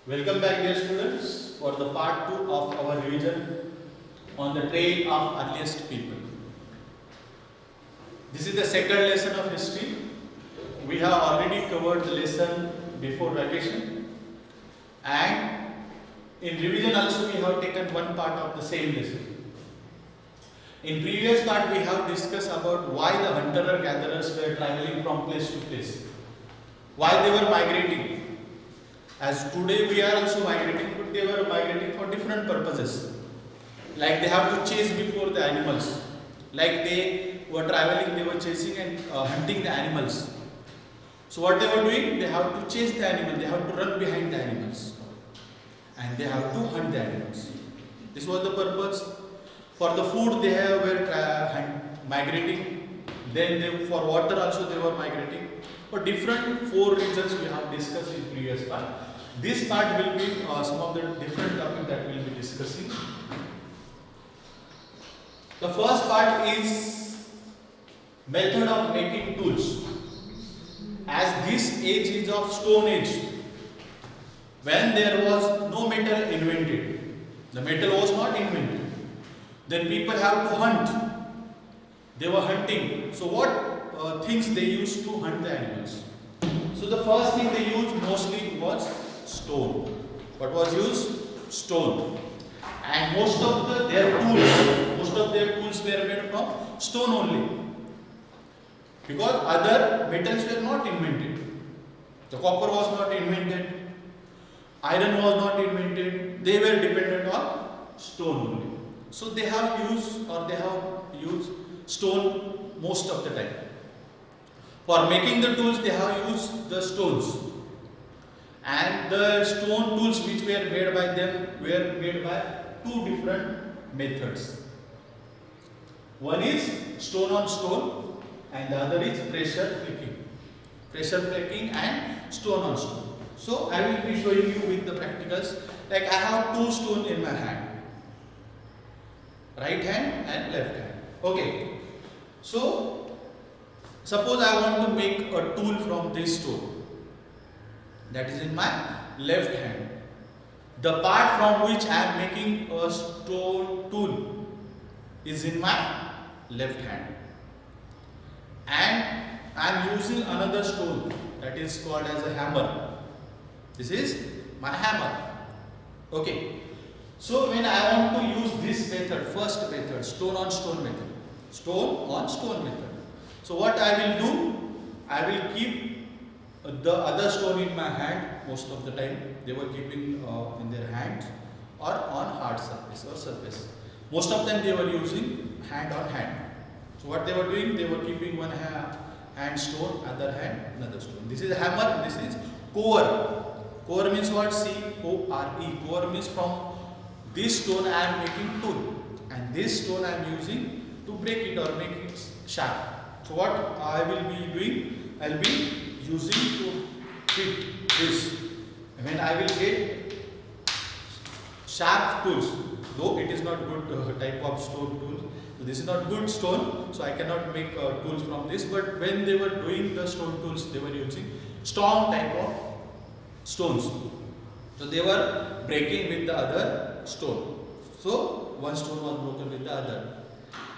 Welcome back, dear students, for the part 2 of our revision on the trail of earliest people. This is the second lesson of history. We have already covered the lesson before vacation, and in revision also we have taken one part of the same lesson. In previous part we have discussed about why the hunter-gatherers were traveling from place to place, why they were migrating. As today we are also migrating, but they were migrating for different purposes. Like they have to chase before the animals. Like they were traveling, they were chasing and hunting the animals. So what they were doing? They have to chase the animal, they have to run behind the animals. And they have to hunt the animals. This was the purpose. For the food they were migrating. Then for water also they were migrating. For different 4 reasons we have discussed in previous part. This part will be some of the different topics that we will be discussing. The first part is method of making tools. As this age is of Stone Age, when there was no metal invented, the metal was not invented, then people have to hunt. They were hunting. So what things they used to hunt the animals? So the first thing they used mostly was stone. What was used? Stone. And most of their tools were made from stone only. Because other metals were not invented. The copper was not invented. Iron was not invented. They were dependent on stone only. So they have used stone most of the time. For making the tools, they have used the stones. And the stone tools which were made by them were made by 2 different methods. One is stone on stone and the other is pressure flaking. Pressure flaking and stone on stone. So I will be showing you with the practicals. Like I have 2 stones in my hand. Right hand and left hand. Okay. So suppose I want to make a tool from this stone. That is in my left hand. The part from which I am making a stone tool is in my left hand. And I am using another stone that is called as a hammer. This is my hammer. Okay. So when I want to use this method, first method, stone on stone method. Stone on stone method. So what I will do, I will keep the other stone in my hand most of the time. They were keeping in their hands or on hard surface or surface. Most of them they were using hand on hand. So what they were doing, they were keeping one hand stone, other hand another stone. This is a hammer, this is core. Core means what? C-O-R-E. Core means from this stone I am making tool, and this stone I am using to break it or make it sharp. So what I will be doing, I will be using to hit this. When I will get sharp tools, though it is not good type of stone tool. So this is not good stone, so I cannot make tools from this. But when they were doing the stone tools, they were using strong type of stones. So they were breaking with the other stone. So one stone was broken with the other.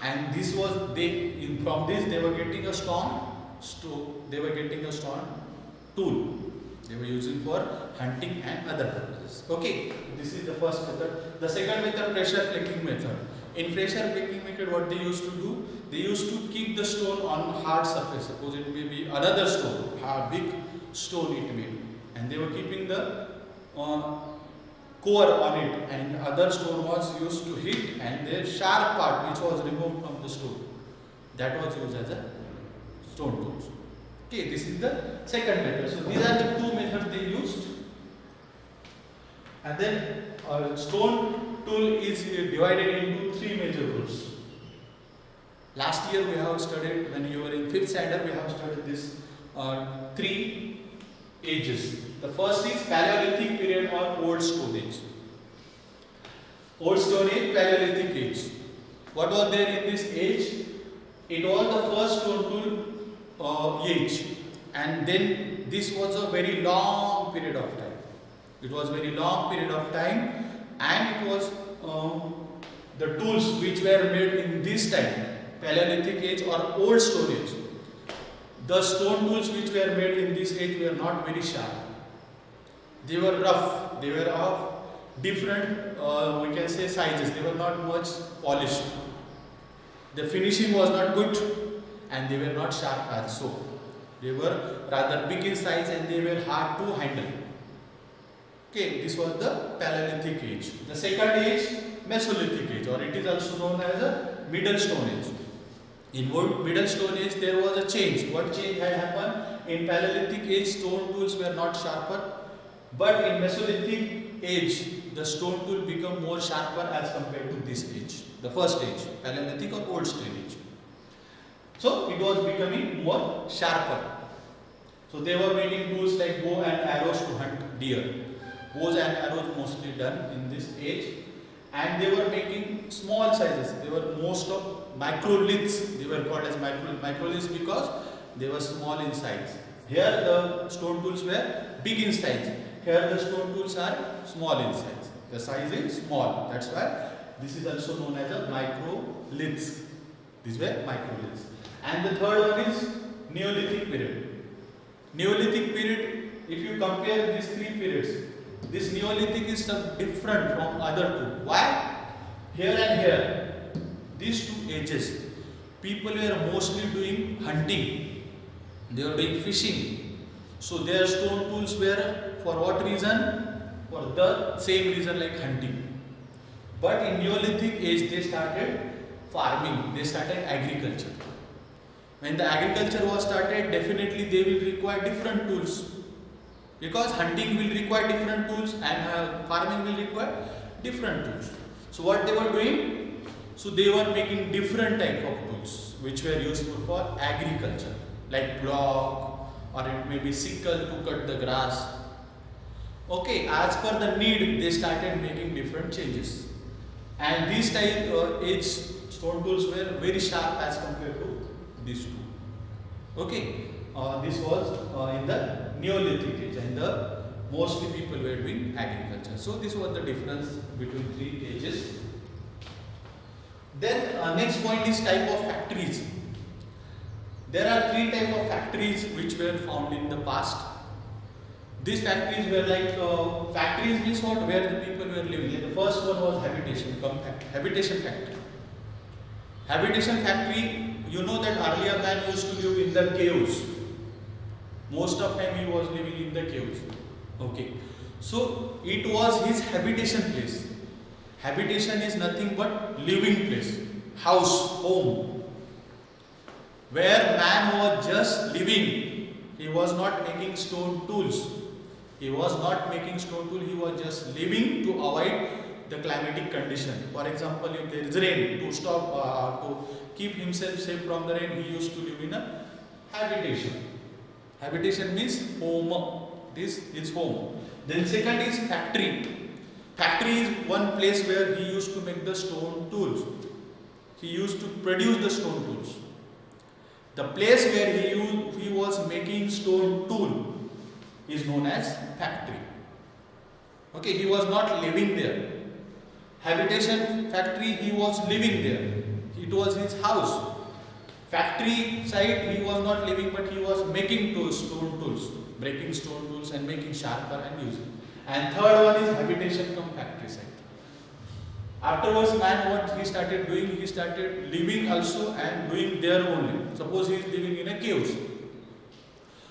And this was from this they were getting a strong stone. They were getting a strong tool. They were using for hunting and other purposes. Okay, this is the first method. The second method, pressure flaking method. In pressure flaking method, what they used to do, they used to keep the stone on hard surface. Suppose it may be another stone, a big stone it may be, and they were keeping the core on it, and other stone was used to hit, and the sharp part which was removed from the stone, that was used as a stone tool. Okay, this is the second method. So these are the 2 methods they used. And then stone tool is divided into 3 major groups. Last year we have studied, when you were in 5th standard, we have studied this 3 ages. The first is Paleolithic period or Old Stone Age. Old Stone Age, Paleolithic age. What was there in this age? It was the first stone tool age, and then this was a very long period of time. It was very long period of time, and it was the tools which were made in this time, Paleolithic age or Old Stone Age. The stone tools which were made in this age were not very sharp. They were rough. They were of different, we can say, sizes. They were not much polished. The finishing was not good, and they were not sharp also. They were rather big in size, and they were hard to handle. Okay, this was the Paleolithic age. The second age, Mesolithic age, or it is also known as a Middle Stone Age. In Middle Stone Age, there was a change. What change had happened? In Paleolithic age, stone tools were not sharper, but in Mesolithic age, the stone tool became more sharper as compared to this age, the first age, Paleolithic or Old Stone Age. So it was becoming more sharper. So they were making tools like bow and arrows to hunt deer. Bows and arrows mostly done in this age, and they were making small sizes. They were most of microliths. They were called as microliths because they were small in size. Here the stone tools were big in size. Here the stone tools are small in size. The size is small. That's why this is also known as a microliths. These were microliths. And the third one is Neolithic period. Neolithic period, if you compare these three periods, this Neolithic is some different from other two. Why? Here and here, these two ages, people were mostly doing hunting. They were doing fishing. So their stone tools were for what reason? For the same reason like hunting. But in Neolithic age, they started farming. They started agriculture. When the agriculture was started, definitely they will require different tools. Because hunting will require different tools and farming will require different tools. So what they were doing? So they were making different type of tools which were useful for agriculture, like block, or it may be sickle to cut the grass. Okay, as per the need, they started making different changes. And these type age stone tools were very sharp as compared to these two. Okay, this was in the Neolithic age, and mostly people were doing agriculture. So this was the difference between three ages. Then next point is type of factories. There are three type of factories which were found in the past. These factories were like factories means what, where the people were living. Like the first one was habitation factory. Habitation factory, you know that earlier man used to live in the caves. Most of time he was living in the caves. Okay. So it was his habitation place. Habitation is nothing but living place, house, home, where man was just living. He was not making stone tools. He was not making stone tool. He was just living to avoid the climatic condition. For example, if there is rain, to stop, to keep himself safe from the rain, he used to live in a habitation. Habitation means home. This is home. Then second is factory. Factory is one place where he used to make the stone tools. He used to produce the stone tools. The place where he was making stone tool is known as factory. Okay, he was not living there. Habitation factory, he was living there. It was his house. Factory side, he was not living, but he was making stone tools, breaking stone tools and making sharper and using. And third one is habitation come factory side. Afterwards, man, what he started doing, he started living also and doing there only. Suppose he is living in a cave.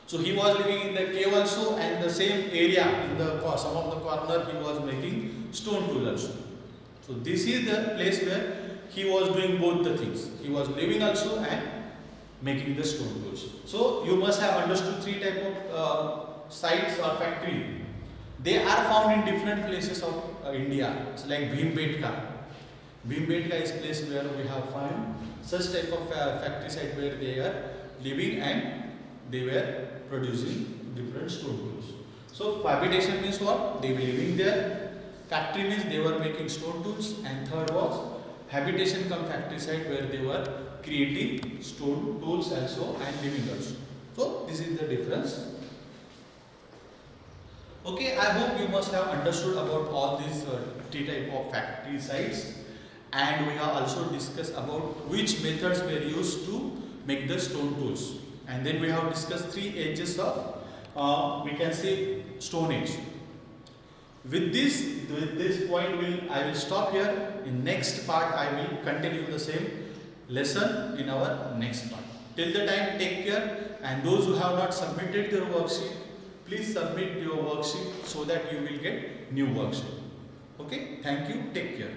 So he was living in the cave also, and the same area in the some of the corner he was making stone tool also. So this is the place where he was doing both the things. He was living also and making the stone tools. So you must have understood three type of sites or factory. They are found in different places of India. It's like Bhimbetka. Bhimbetka is place where we have found such type of factory site where they are living and they were producing different stone tools. So habitation means what? They were living there. Factory means they were making stone tools, and third was habitation come factory site where they were creating stone tools also and living also. So this is the difference. Okay, I hope you must have understood about all these three type of factory sites, and we have also discussed about which methods were used to make the stone tools, and then we have discussed three ages of we can say Stone Age. With this point I will stop here. In next part I will continue the same lesson in our next part. Till the time, take care, and those who have not submitted their worksheet, please submit your worksheet so that you will get new worksheet. Okay, thank you, take care.